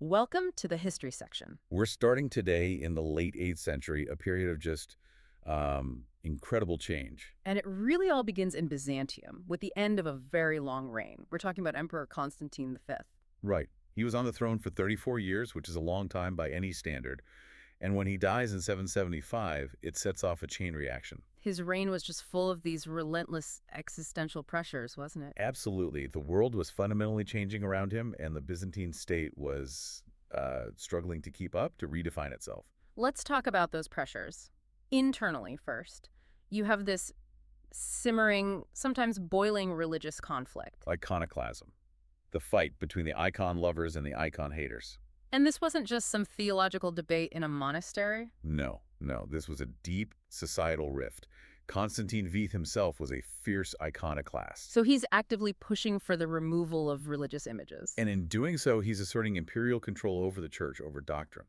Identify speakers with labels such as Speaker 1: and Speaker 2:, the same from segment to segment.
Speaker 1: Welcome to the history section.
Speaker 2: We're starting today in the late 8th century, a period of just incredible change.
Speaker 1: And it really all begins in Byzantium, with the end of a very long reign. We're talking about Emperor Constantine V.
Speaker 2: Right. He was on the throne for 34 years, which is a long time by any standard. And when he dies in 775, it sets off a chain reaction.
Speaker 1: His reign was just full of these relentless existential pressures, wasn't it?
Speaker 2: Absolutely. The world was fundamentally changing around him, and the Byzantine state was struggling to keep up, to redefine itself.
Speaker 1: Let's talk about those pressures. Internally first, you have this simmering, sometimes boiling religious conflict.
Speaker 2: Iconoclasm. The fight between the icon lovers and the icon haters.
Speaker 1: And this wasn't just some theological debate in a monastery.
Speaker 2: No, no, this was a deep societal rift. Constantine V himself was a fierce iconoclast.
Speaker 1: So he's actively pushing for the removal of religious images.
Speaker 2: And in doing so, he's asserting imperial control over the church, over doctrine.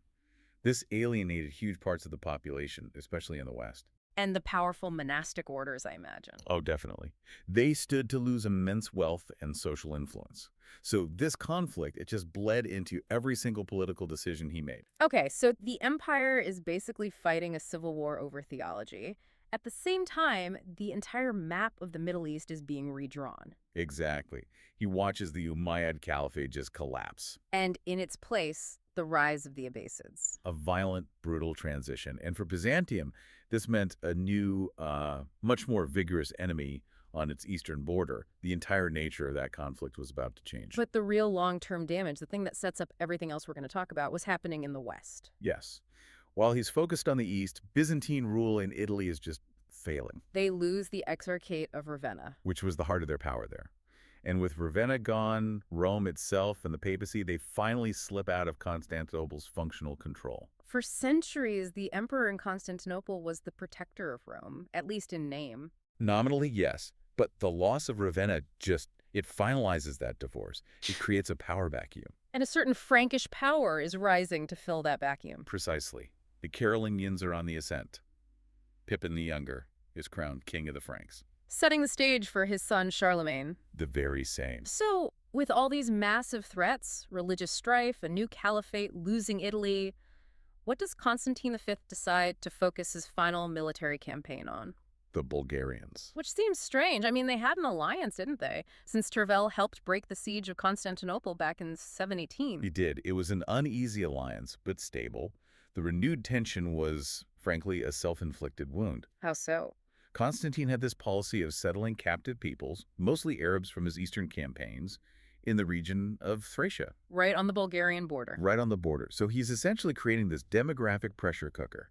Speaker 2: This alienated huge parts of the population, especially in the West.
Speaker 1: And the powerful monastic orders, I imagine.
Speaker 2: Oh, definitely. They stood to lose immense wealth and social influence. So this conflict, it just bled into every single political decision he made.
Speaker 1: Okay, so the empire is basically fighting a civil war over theology. At the same time, the entire map of the Middle East is being redrawn.
Speaker 2: Exactly. He watches the Umayyad Caliphate just collapse.
Speaker 1: And in its place, the rise of the Abbasids.
Speaker 2: A violent, brutal transition. And for Byzantium, this meant a new, much more vigorous enemy on its eastern border. The entire nature of that conflict was about to change.
Speaker 1: But the real long-term damage, the thing that sets up everything else we're going to talk about, was happening in the West.
Speaker 2: Yes. While he's focused on the east, Byzantine rule in Italy is just failing.
Speaker 1: They lose the Exarchate of Ravenna.
Speaker 2: Which was the heart of their power there. And with Ravenna gone, Rome itself and the papacy, they finally slip out of Constantinople's functional control.
Speaker 1: For centuries, the emperor in Constantinople was the protector of Rome, at least in name.
Speaker 2: Nominally, yes, but the loss of Ravenna it finalizes that divorce. It creates a power vacuum.
Speaker 1: And a certain Frankish power is rising to fill that vacuum.
Speaker 2: Precisely. The Carolingians are on the ascent. Pippin the Younger is crowned king of the Franks.
Speaker 1: Setting the stage for his son Charlemagne.
Speaker 2: The very same.
Speaker 1: So, with all these massive threats, religious strife, a new caliphate, losing Italy, what does Constantine V decide to focus his final military campaign on?
Speaker 2: The Bulgarians.
Speaker 1: Which seems strange. I mean, they had an alliance, didn't they? Since Tervel helped break the siege of Constantinople back in 718.
Speaker 2: He did. It was an uneasy alliance, but stable. The renewed tension was, frankly, a self-inflicted wound.
Speaker 1: How so?
Speaker 2: Constantine had this policy of settling captive peoples, mostly Arabs from his eastern campaigns, in the region of Thracia.
Speaker 1: Right on the Bulgarian border.
Speaker 2: Right on the border. So he's essentially creating this demographic pressure cooker.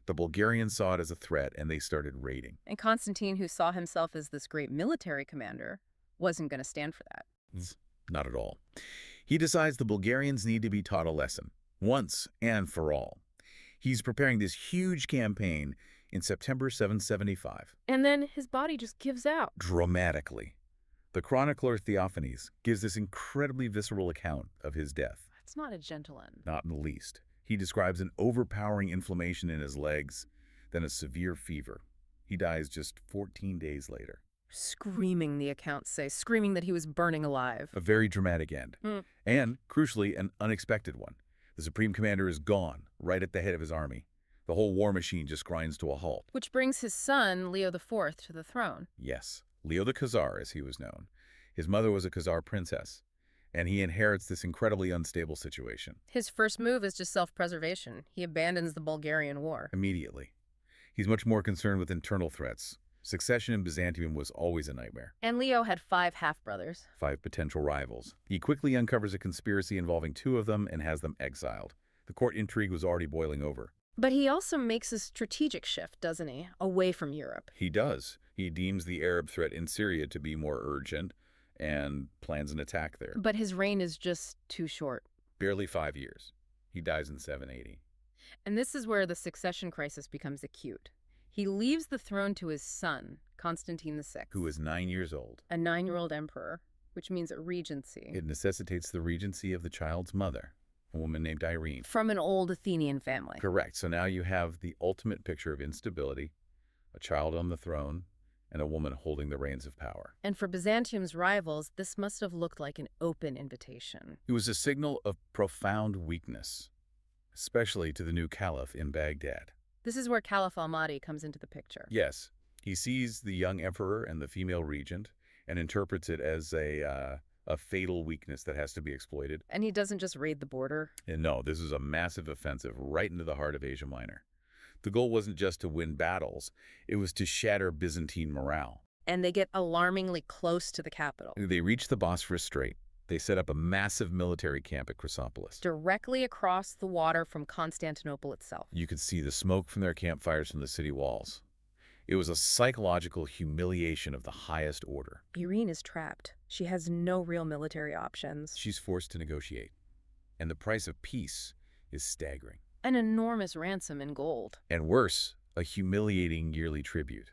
Speaker 2: The Bulgarians saw it as a threat, and they started raiding.
Speaker 1: And Constantine, who saw himself as this great military commander, wasn't going to stand for that.
Speaker 2: Not at all. He decides the Bulgarians need to be taught a lesson, once and for all. He's preparing this huge campaign in September 775.
Speaker 1: And then his body just gives out.
Speaker 2: Dramatically. The chronicler Theophanes gives this incredibly visceral account of his death.
Speaker 1: That's not a gentle end.
Speaker 2: Not in the least. He describes an overpowering inflammation in his legs, then a severe fever. He dies just 14 days later.
Speaker 1: Screaming, the accounts say. Screaming that he was burning alive.
Speaker 2: A very dramatic end. And, crucially, an unexpected one. The Supreme Commander is gone, right at the head of his army. The whole war machine just grinds to a halt.
Speaker 1: Which brings his son, Leo IV, to the throne.
Speaker 2: Yes, Leo the Khazar, as he was known. His mother was a Khazar princess, and he inherits this incredibly unstable situation.
Speaker 1: His first move is just self-preservation. He abandons the Bulgarian war.
Speaker 2: Immediately. He's much more concerned with internal threats. Succession in Byzantium was always a nightmare.
Speaker 1: And Leo had 5 half-brothers.
Speaker 2: 5 potential rivals. He quickly uncovers a conspiracy involving 2 of them and has them exiled. The court intrigue was already boiling over.
Speaker 1: But he also makes a strategic shift, doesn't he? Away from Europe.
Speaker 2: He does. He deems the Arab threat in Syria to be more urgent and plans an attack there.
Speaker 1: But his reign is just too short.
Speaker 2: Barely 5 years. He dies in 780.
Speaker 1: And this is where the succession crisis becomes acute. He leaves the throne to his son, Constantine VI.
Speaker 2: Who is 9 years old.
Speaker 1: A 9-year-old emperor, which means a regency.
Speaker 2: It necessitates the regency of the child's mother, a woman named Irene.
Speaker 1: From an old Athenian family.
Speaker 2: Correct. So now you have the ultimate picture of instability, a child on the throne, and a woman holding the reins of power.
Speaker 1: And for Byzantium's rivals, this must have looked like an open invitation.
Speaker 2: It was a signal of profound weakness, especially to the new caliph in Baghdad.
Speaker 1: This is where Caliph al-Mahdi comes into the picture.
Speaker 2: Yes, he sees the young emperor and the female regent and interprets it as a fatal weakness that has to be exploited.
Speaker 1: And he doesn't just raid the border.
Speaker 2: And no, this is a massive offensive right into the heart of Asia Minor. The goal wasn't just to win battles, it was to shatter Byzantine morale.
Speaker 1: And they get alarmingly close to the capital.
Speaker 2: They reach the Bosphorus Strait. They set up a massive military camp at Chrysopolis.
Speaker 1: Directly across the water from Constantinople itself.
Speaker 2: You could see the smoke from their campfires from the city walls. It was a psychological humiliation of the highest order.
Speaker 1: Irene is trapped. She has no real military options.
Speaker 2: She's forced to negotiate. And the price of peace is staggering.
Speaker 1: An enormous ransom in gold.
Speaker 2: And worse, a humiliating yearly tribute.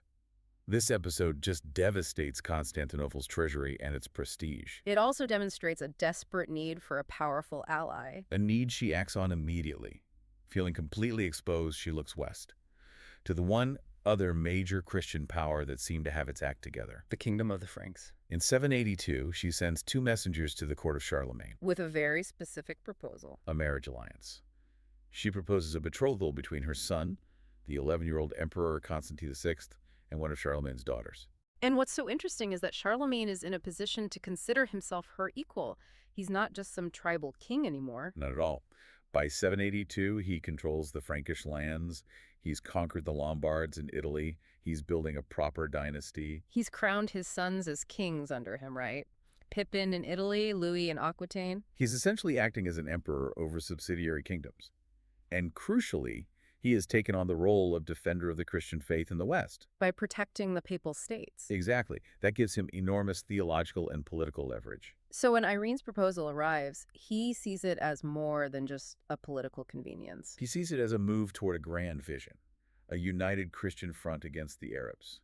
Speaker 2: This episode just devastates Constantinople's treasury and its prestige.
Speaker 1: It also demonstrates a desperate need for a powerful ally.
Speaker 2: A need she acts on immediately. Feeling completely exposed, she looks west, to the one other major Christian power that seemed to have its act together.
Speaker 1: The Kingdom of the Franks.
Speaker 2: In 782, she sends 2 messengers to the court of Charlemagne.
Speaker 1: With a very specific proposal.
Speaker 2: A marriage alliance. She proposes a betrothal between her son, the 11-year-old Emperor Constantine VI, and one of Charlemagne's daughters.
Speaker 1: And what's so interesting is that Charlemagne is in a position to consider himself her equal. He's not just some tribal king anymore.
Speaker 2: Not at all. By 782, he controls the Frankish lands. He's conquered the Lombards in Italy. He's building a proper dynasty.
Speaker 1: He's crowned his sons as kings under him, right? Pippin in Italy, Louis in Aquitaine.
Speaker 2: He's essentially acting as an emperor over subsidiary kingdoms. And crucially, he has taken on the role of defender of the Christian faith in the West.
Speaker 1: By protecting the papal states.
Speaker 2: Exactly. That gives him enormous theological and political leverage.
Speaker 1: So when Irene's proposal arrives, he sees it as more than just a political convenience.
Speaker 2: He sees it as a move toward a grand vision, a united Christian front against the Arabs,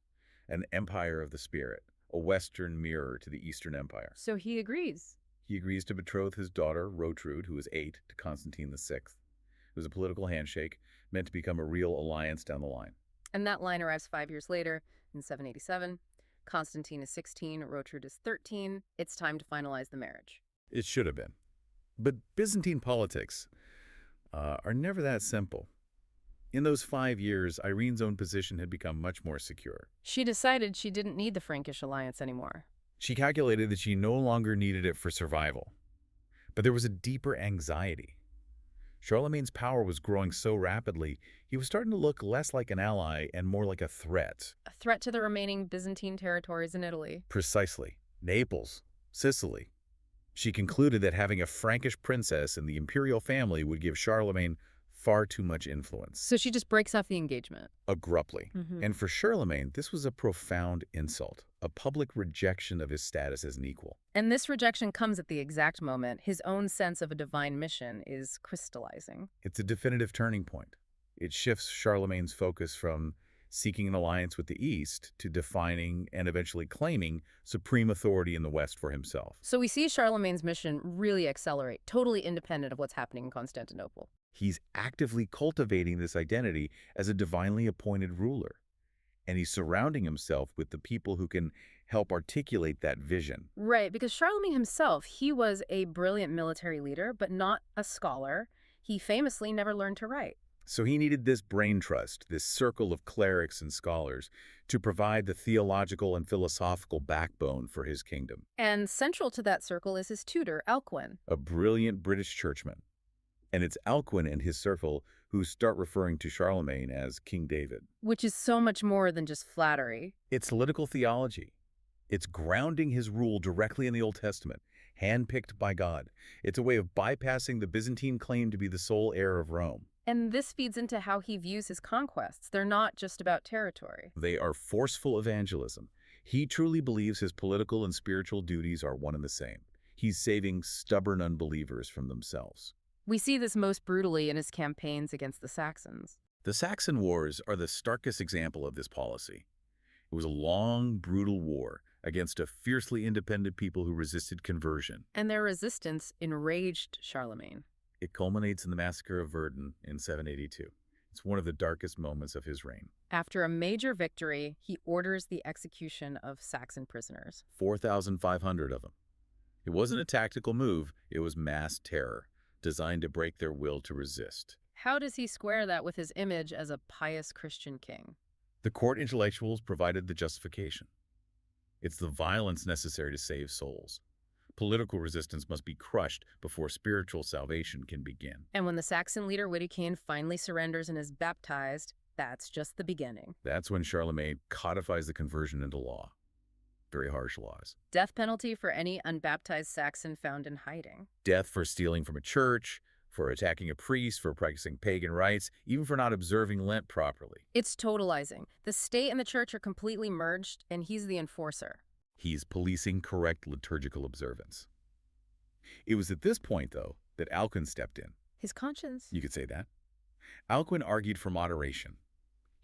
Speaker 2: an empire of the spirit, a Western mirror to the Eastern Empire.
Speaker 1: So he agrees.
Speaker 2: He agrees to betroth his daughter, Rotrud, who is 8, to Constantine VI. It was a political handshake meant to become a real alliance down the line.
Speaker 1: And that line arrives 5 years later, in 787. Constantine is 16, Rotrud is 13. It's time to finalize the marriage.
Speaker 2: It should have been. But Byzantine politics are never that simple. In those 5 years, Irene's own position had become much more secure.
Speaker 1: She decided she didn't need the Frankish alliance anymore.
Speaker 2: She calculated that she no longer needed it for survival. But there was a deeper anxiety. Charlemagne's power was growing so rapidly, he was starting to look less like an ally and more like a threat.
Speaker 1: A threat to the remaining Byzantine territories in Italy.
Speaker 2: Precisely. Naples, Sicily. She concluded that having a Frankish princess in the imperial family would give Charlemagne far too much influence.
Speaker 1: So she just breaks off the engagement.
Speaker 2: Abruptly. And for Charlemagne, this was a profound insult, a public rejection of his status as an equal.
Speaker 1: And this rejection comes at the exact moment his own sense of a divine mission is crystallizing.
Speaker 2: It's a definitive turning point. It shifts Charlemagne's focus from seeking an alliance with the East to defining and eventually claiming supreme authority in the West for himself.
Speaker 1: So we see Charlemagne's mission really accelerate, totally independent of what's happening in Constantinople.
Speaker 2: He's actively cultivating this identity as a divinely appointed ruler. And he's surrounding himself with the people who can help articulate that vision.
Speaker 1: Right, because Charlemagne himself, he was a brilliant military leader, but not a scholar. He famously never learned to write.
Speaker 2: So he needed this brain trust, this circle of clerics and scholars, to provide the theological and philosophical backbone for his kingdom.
Speaker 1: And central to that circle is his tutor, Alcuin.
Speaker 2: A brilliant British churchman. And it's Alcuin and his circle who start referring to Charlemagne as King David.
Speaker 1: Which is so much more than just flattery.
Speaker 2: It's political theology. It's grounding his rule directly in the Old Testament, handpicked by God. It's a way of bypassing the Byzantine claim to be the sole heir of Rome.
Speaker 1: And this feeds into how he views his conquests. They're not just about territory.
Speaker 2: They are forceful evangelism. He truly believes his political and spiritual duties are one and the same. He's saving stubborn unbelievers from themselves.
Speaker 1: We see this most brutally in his campaigns against the Saxons.
Speaker 2: The Saxon Wars are the starkest example of this policy. It was a long, brutal war against a fiercely independent people who resisted conversion.
Speaker 1: And their resistance enraged Charlemagne.
Speaker 2: It culminates in the massacre of Verdun in 782. It's one of the darkest moments of his reign.
Speaker 1: After a major victory, he orders the execution of Saxon prisoners.
Speaker 2: 4,500 of them. It wasn't a tactical move, it was mass terror, designed to break their will to resist.
Speaker 1: How does he square that with his image as a pious Christian king?
Speaker 2: The court intellectuals provided the justification. It's the violence necessary to save souls. Political resistance must be crushed before spiritual salvation can begin.
Speaker 1: And when the Saxon leader Wittgenstein finally surrenders and is baptized, that's just the beginning.
Speaker 2: That's when Charlemagne codifies the conversion into law. Very harsh laws.
Speaker 1: Death penalty for any unbaptized Saxon found in hiding.
Speaker 2: Death for stealing from a church, for attacking a priest, for practicing pagan rites, even for not observing Lent properly.
Speaker 1: It's totalizing. The state and the church are completely merged, and he's the enforcer.
Speaker 2: He's policing correct liturgical observance. It was at this point, though, that Alcuin stepped in.
Speaker 1: His conscience.
Speaker 2: You could say that. Alcuin argued for moderation.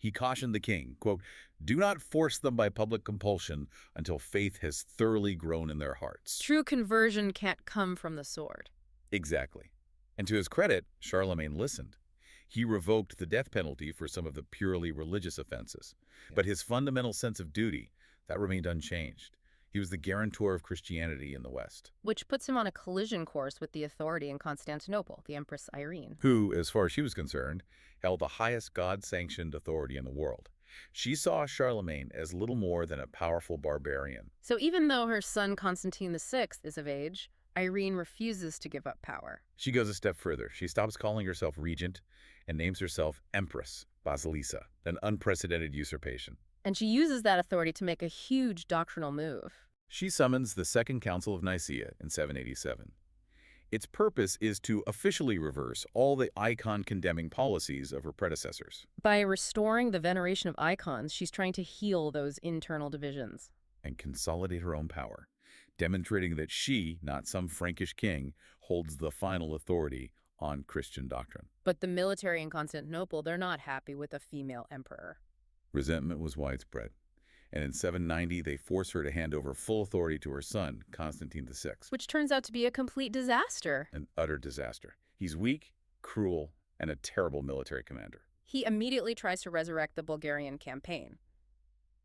Speaker 2: He cautioned the king, quote, "Do not force them by public compulsion until faith has thoroughly grown in their hearts."
Speaker 1: True conversion can't come from the sword.
Speaker 2: Exactly. And to his credit, Charlemagne listened. He revoked the death penalty for some of the purely religious offenses. But his fundamental sense of duty, that remained unchanged. He was the guarantor of Christianity in the West.
Speaker 1: Which puts him on a collision course with the authority in Constantinople, the Empress Irene.
Speaker 2: Who, as far as she was concerned, held the highest God-sanctioned authority in the world. She saw Charlemagne as little more than a powerful barbarian.
Speaker 1: So even though her son Constantine VI is of age, Irene refuses to give up power.
Speaker 2: She goes a step further. She stops calling herself regent and names herself Empress Basilissa, an unprecedented usurpation.
Speaker 1: And she uses that authority to make a huge doctrinal move.
Speaker 2: She summons the Second Council of Nicaea in 787. Its purpose is to officially reverse all the icon-condemning policies of her predecessors.
Speaker 1: By restoring the veneration of icons, she's trying to heal those internal divisions.
Speaker 2: And consolidate her own power, demonstrating that she, not some Frankish king, holds the final authority on Christian doctrine.
Speaker 1: But the military in Constantinople, they're not happy with a female emperor.
Speaker 2: Resentment was widespread, and in 790 they force her to hand over full authority to her son, Constantine VI.
Speaker 1: Which turns out to be a complete disaster.
Speaker 2: An utter disaster. He's weak, cruel, and a terrible military commander.
Speaker 1: He immediately tries to resurrect the Bulgarian campaign,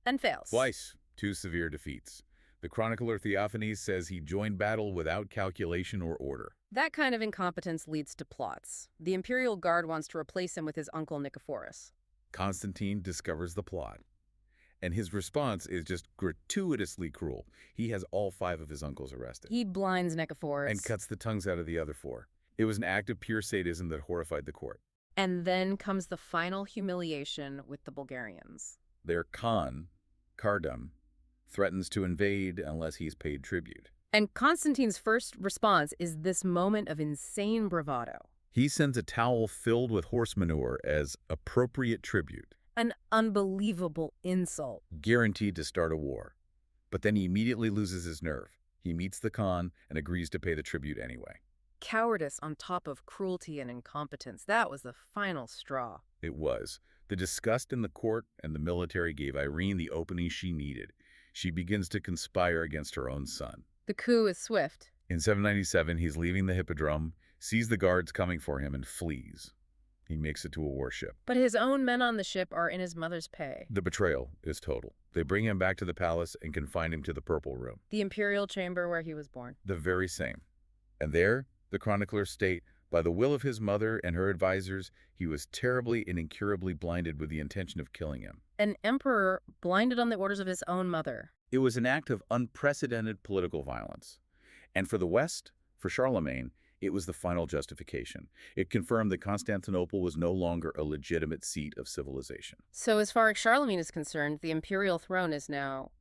Speaker 1: and fails.
Speaker 2: Twice, 2 severe defeats. The chronicler Theophanes says he joined battle without calculation or order.
Speaker 1: That kind of incompetence leads to plots. The Imperial Guard wants to replace him with his uncle Nicephorus.
Speaker 2: Constantine discovers the plot, and his response is just gratuitously cruel. He has all 5 of his uncles arrested.
Speaker 1: He blinds Nicephorus.
Speaker 2: And cuts the tongues out of the other 4. It was an act of pure sadism that horrified the court.
Speaker 1: And then comes the final humiliation with the Bulgarians.
Speaker 2: Their Khan, Kardam, threatens to invade unless he's paid tribute.
Speaker 1: And Constantine's first response is this moment of insane bravado.
Speaker 2: He sends a towel filled with horse manure as appropriate tribute.
Speaker 1: An unbelievable insult.
Speaker 2: Guaranteed to start a war. But then he immediately loses his nerve. He meets the Khan and agrees to pay the tribute anyway.
Speaker 1: Cowardice on top of cruelty and incompetence. That was the final straw.
Speaker 2: It was. The disgust in the court and the military gave Irene the opening she needed. She begins to conspire against her own son.
Speaker 1: The coup is swift.
Speaker 2: In 797, he's leaving the hippodrome, sees the guards coming for him, and flees. He makes it to a warship.
Speaker 1: But his own men on the ship are in his mother's pay.
Speaker 2: The betrayal is total. They bring him back to the palace and confine him to the Purple Room.
Speaker 1: The imperial chamber where he was born.
Speaker 2: The very same. And there, the chroniclers state, by the will of his mother and her advisors, he was terribly and incurably blinded with the intention of killing him.
Speaker 1: An emperor blinded on the orders of his own mother.
Speaker 2: It was an act of unprecedented political violence. And for the West, for Charlemagne, it was the final justification. It confirmed that Constantinople was no longer a legitimate seat of civilization.
Speaker 1: So as far as Charlemagne is concerned, the imperial throne is now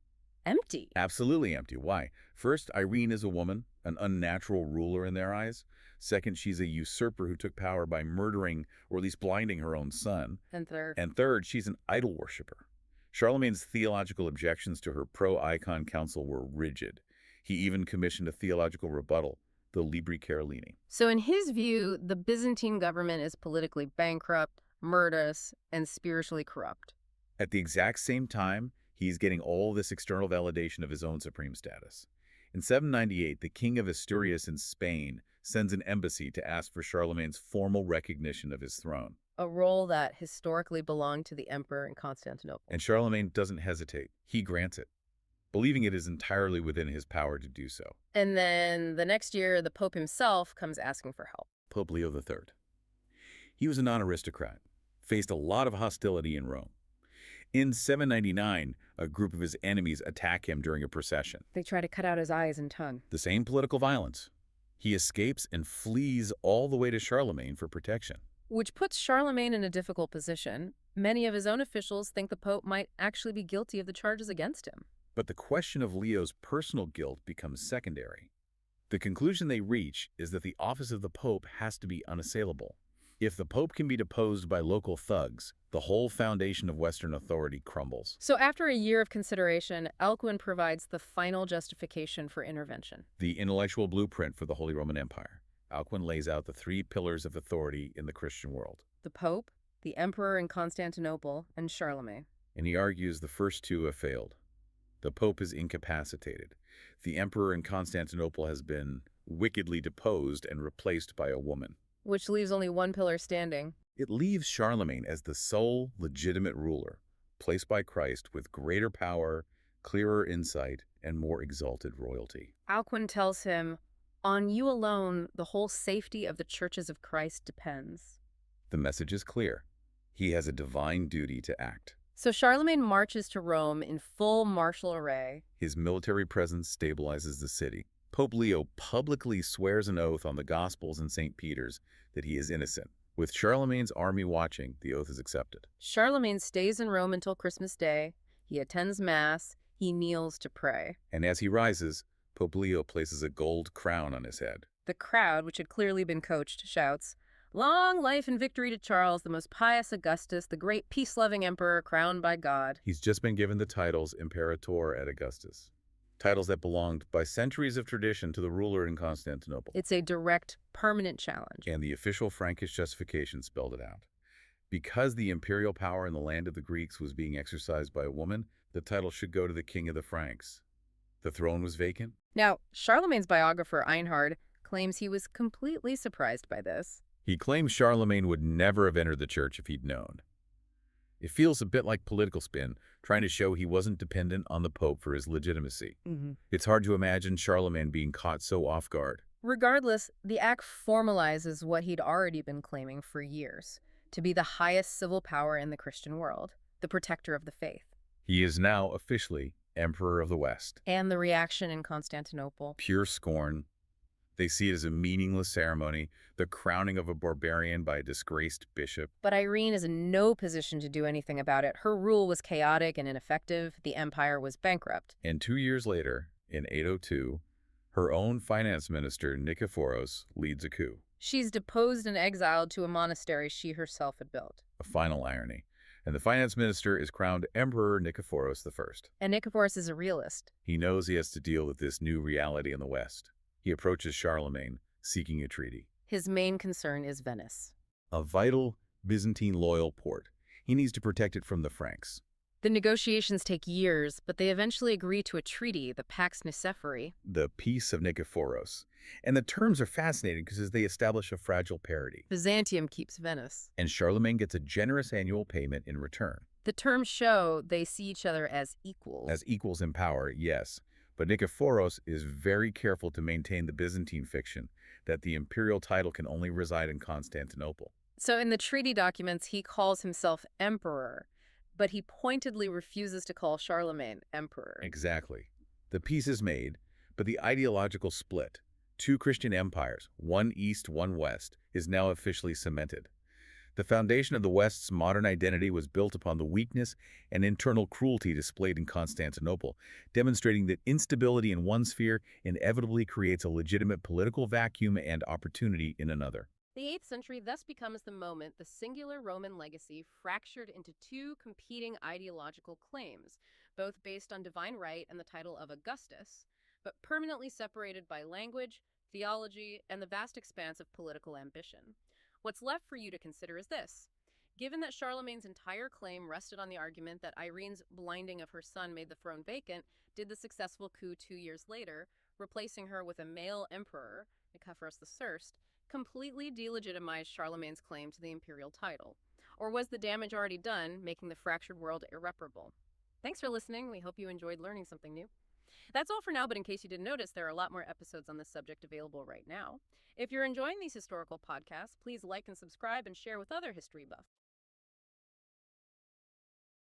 Speaker 1: empty.
Speaker 2: Absolutely empty. Why? First, Irene is a woman, an unnatural ruler in their eyes. Second, she's a usurper who took power by murdering or at least blinding her own son.
Speaker 1: And
Speaker 2: third, she's an idol worshiper. Charlemagne's theological objections to her pro-icon council were rigid. He even commissioned a theological rebuttal, the Libri Carolini.
Speaker 1: So in his view, the Byzantine government is politically bankrupt, murderous, and spiritually corrupt.
Speaker 2: At the exact same time, he's getting all this external validation of his own supreme status. In 798, the king of Asturias in Spain sends an embassy to ask for Charlemagne's formal recognition of his throne.
Speaker 1: a role that historically belonged to the emperor in Constantinople.
Speaker 2: And Charlemagne doesn't hesitate. He grants it, believing it is entirely within his power to do so.
Speaker 1: And then the next year, the Pope himself comes asking for help.
Speaker 2: Pope Leo III. He was a non-aristocrat, faced a lot of hostility in Rome. In 799, a group of his enemies attack him during a procession.
Speaker 1: They try to cut out his eyes and tongue.
Speaker 2: The same political violence. He escapes and flees all the way to Charlemagne for protection.
Speaker 1: Which puts Charlemagne in a difficult position. Many of his own officials think the Pope might actually be guilty of the charges against him.
Speaker 2: But the question of Leo's personal guilt becomes secondary. The conclusion they reach is that the office of the Pope has to be unassailable. If the Pope can be deposed by local thugs, the whole foundation of Western authority crumbles.
Speaker 1: So after a year of consideration, Alcuin provides the final justification for intervention.
Speaker 2: The intellectual blueprint for the Holy Roman Empire. Alcuin lays out the three pillars of authority in the Christian world.
Speaker 1: The Pope, the Emperor in Constantinople, and Charlemagne.
Speaker 2: And he argues the first two have failed. The Pope is incapacitated. The Emperor in Constantinople has been wickedly deposed and replaced by a woman.
Speaker 1: Which leaves only one pillar standing.
Speaker 2: It leaves Charlemagne as the sole legitimate ruler, placed by Christ with greater power, clearer insight, and more exalted royalty.
Speaker 1: Alcuin tells him, "On you alone, the whole safety of the churches of Christ depends."
Speaker 2: The message is clear. He has a divine duty to act.
Speaker 1: So Charlemagne marches to Rome in full martial array.
Speaker 2: His military presence stabilizes the city. Pope Leo publicly swears an oath on the Gospels in St. Peter's that he is innocent. With Charlemagne's army watching, the oath is accepted.
Speaker 1: Charlemagne stays in Rome until Christmas Day. He attends Mass. He kneels to pray.
Speaker 2: And as he rises, Pope Leo places a gold crown on his head.
Speaker 1: The crowd, which had clearly been coached, shouts, "Long life and victory to Charles, the most pious Augustus, the great peace-loving emperor crowned by God."
Speaker 2: He's just been given the titles Imperator et Augustus, titles that belonged by centuries of tradition to the ruler in Constantinople.
Speaker 1: It's a direct, permanent challenge.
Speaker 2: And the official Frankish justification spelled it out. Because the imperial power in the land of the Greeks was being exercised by a woman, the title should go to the king of the Franks. The throne was vacant.
Speaker 1: Now, Charlemagne's biographer, Einhard, claims he was completely surprised by this.
Speaker 2: He claims Charlemagne would never have entered the church if he'd known. It feels a bit like political spin, trying to show he wasn't dependent on the Pope for his legitimacy. It's hard to imagine Charlemagne being caught so off guard.
Speaker 1: Regardless, the act formalizes what he'd already been claiming for years, to be the highest civil power in the Christian world, the protector of the faith.
Speaker 2: He is now officially Emperor of the West.
Speaker 1: And the reaction in Constantinople.
Speaker 2: Pure scorn. They see it as a meaningless ceremony, the crowning of a barbarian by a disgraced bishop.
Speaker 1: But Irene is in no position to do anything about it. Her rule was chaotic and ineffective. The empire was bankrupt.
Speaker 2: And 2 years later, in 802, her own finance minister, Nikephoros, leads a coup.
Speaker 1: She's deposed and exiled to a monastery she herself had built.
Speaker 2: A final irony. And the finance minister is crowned Emperor Nikephoros I.
Speaker 1: And Nikephoros is a realist.
Speaker 2: He knows he has to deal with this new reality in the West. He approaches Charlemagne, seeking a treaty.
Speaker 1: His main concern is Venice.
Speaker 2: A vital Byzantine loyal port. He needs to protect it from the Franks.
Speaker 1: The negotiations take years, but they eventually agree to a treaty, the Pax Nicéphori.
Speaker 2: The Peace of Nikephoros. And the terms are fascinating because they establish a fragile parity.
Speaker 1: Byzantium keeps Venice.
Speaker 2: And Charlemagne gets a generous annual payment in return.
Speaker 1: The terms show they see each other as equals.
Speaker 2: As equals in power, yes. But Nikephoros is very careful to maintain the Byzantine fiction that the imperial title can only reside in Constantinople.
Speaker 1: So in the treaty documents, he calls himself emperor, but he pointedly refuses to call Charlemagne emperor.
Speaker 2: Exactly. The peace is made, but the ideological split, two Christian empires, one east, one west, is now officially cemented. The foundation of the West's modern identity was built upon the weakness and internal cruelty displayed in Constantinople, demonstrating that instability in one sphere inevitably creates a legitimate political vacuum and opportunity in another.
Speaker 1: The 8th century thus becomes the moment the singular Roman legacy fractured into two competing ideological claims, both based on divine right and the title of Augustus, but permanently separated by language, theology, and the vast expanse of political ambition. What's left for you to consider is this. Given that Charlemagne's entire claim rested on the argument that Irene's blinding of her son made the throne vacant, did the successful coup 2 years later, replacing her with a male emperor, Nikephoros I, completely delegitimized Charlemagne's claim to the imperial title? Or was the damage already done, making the fractured world irreparable? Thanks for listening. We hope you enjoyed learning something new. That's all for now, but in case you didn't notice, there are a lot more episodes on this subject available right now. If you're enjoying these historical podcasts, please like and subscribe and share with other history buffs.